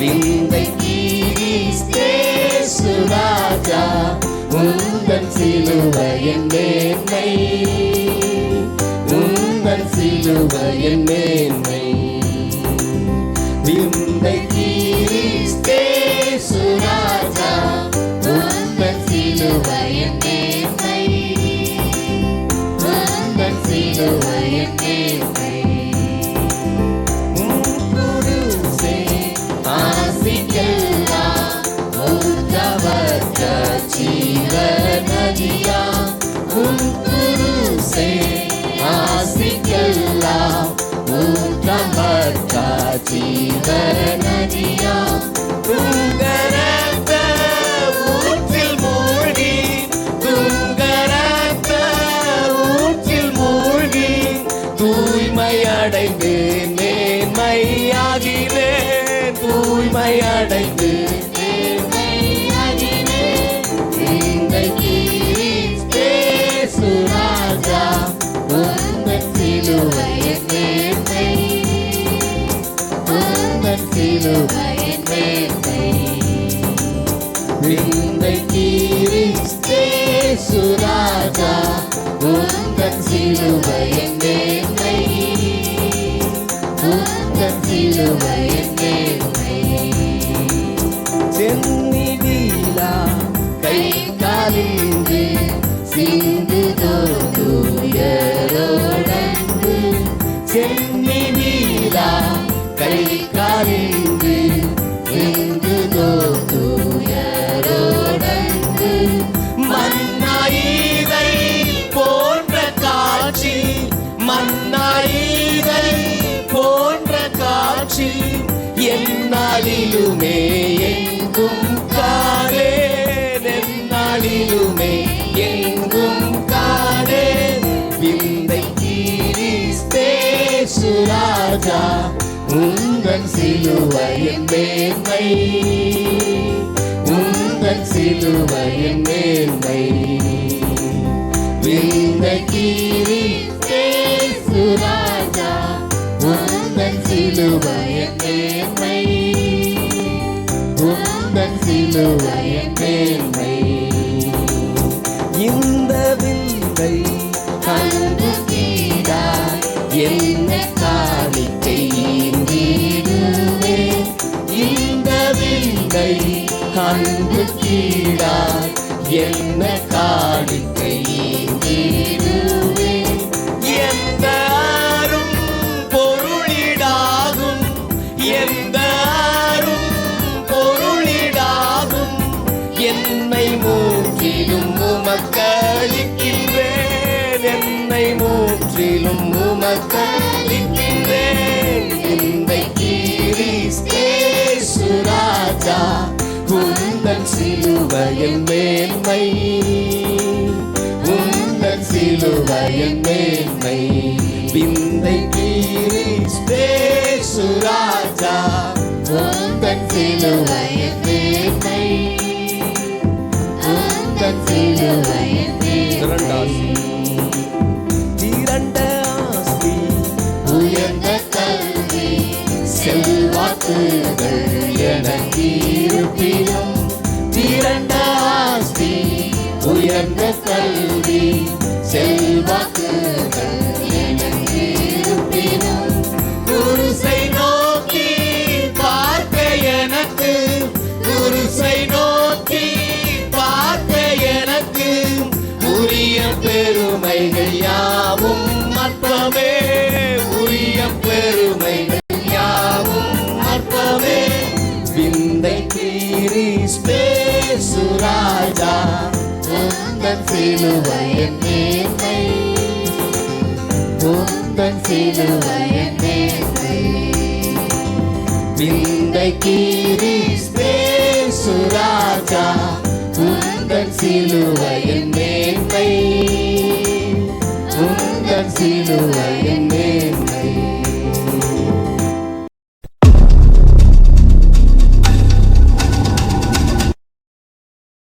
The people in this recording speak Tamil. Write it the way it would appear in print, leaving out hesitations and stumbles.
விந்தை கிறிஸ்தேசு ராஜா உந்தன் சிலுவையின் மேன்மை, உந்தன் சிலுவையின் மேன்மை. விந்தை கிறிஸ்தேசு ராஜா உந்தன் சிலுவையின் மேன்மை, உந்தன் சிலுவையின் மேன்மை. குருசே ஆசிக்கெல்லாம் ஊற்றவற்ற ஜீவநதியா, குருசே ஆசிக்கெல்லாம் ஊற்றவற்ற ஜீவநதியா. துங்கரத்த ஊற்றில் மூழ்கி, துங்கரத்த ஊற்றில் மூழ்கி தூய்மையடைந்து மேன்மையாகினேன், தூய்மையடைந்து மேன்மையாகினேன். விந்தை கிறிஸ்தேசு ராஜா உந்தன் சிலுவையின் மேன்மை, உந்தன் சிலுவையின் மேன்மை. விந்தை கிறிஸ்தேசு ராஜா உந்தன் சிலுவையின் மேன்மை, உந்தன் சிலுவையின் மேன்மை. சென்னிலா கை காலின்றி சிந்துதோடுயரோடந்து, சென்னிலா கை காலின்றி சிந்துதோடுயரோடந்து. மன்னாயிதை போன்ற காட்சி, மன்னாயிதை போன்ற காட்சி எந்நாளிலுமே எங்கும் காணேன், எந்நாளிலுமே எங்கும் காணேன். விந்தை கிறிஸ்தேசு ராஜா உந்தன் சிலுவையின் மேன்மை, உந்தன் சிலுவையின் மேன்மை. விந்தை கிறிஸ்தேசு ராஜா உந்தன் சிலுவையின் மேன்மை, உந்தன் சிலுவையின் மேன்மை. இந்த விந்தை கண்டு கீழாய் என்ன காணிக்கை ஈந்திடுவேன், இந்த விந்தை கண்டு கீழாய் என்ன காணிக்கை ஈந்திடுவேன். எந்த அரும் பொருளிடாகும், எந்த அரும் பொருளிடாகும் என்னை மூற்றிலும் உமக்களிக்கின்றேன், என்னை மூற்றிலும் உமக்களிக்கின்றேன். விந்தை கிறிஸ்தேசு ராஜா உந்தன் சிலுவையின் மேன்மை, உந்தன் சிலுவையின் மேன்மை. விந்தை கிறிஸ்தேசு ராஜா உந்தன் சிலுவையின் மேன்மை, உந்தன் சிலுவையின் மேன்மை. திரண்ட ஆஸ்தி உயர்ந்த கல்வி செல்வாக்குகள் எனக்கு இருப்பினும், திரண்ட ஆஸ்தி உயர்ந்த கல்வி செல்வாக்குகள் எனக்கு இருப்பினும், குருசை நோக்கி பார்க்க எனக்கு, குருசை நோக்கி பார்க்க எனக்கு உரிய பெருமைகள் யாவும் அற்பமே, உரிய பெருமைகள் யாவும் அற்பமே. விந்தை கிறிஸ்தேசு ராஜா உந்தன் சிலுவையின் மேன்மை, உந்தன் சிலுவையின் மேன்மை. விந்தை கிறிஸ்தேசு ராஜா உந்தன் சிலுவையின் மேன்மை, உந்தன் சிலுவை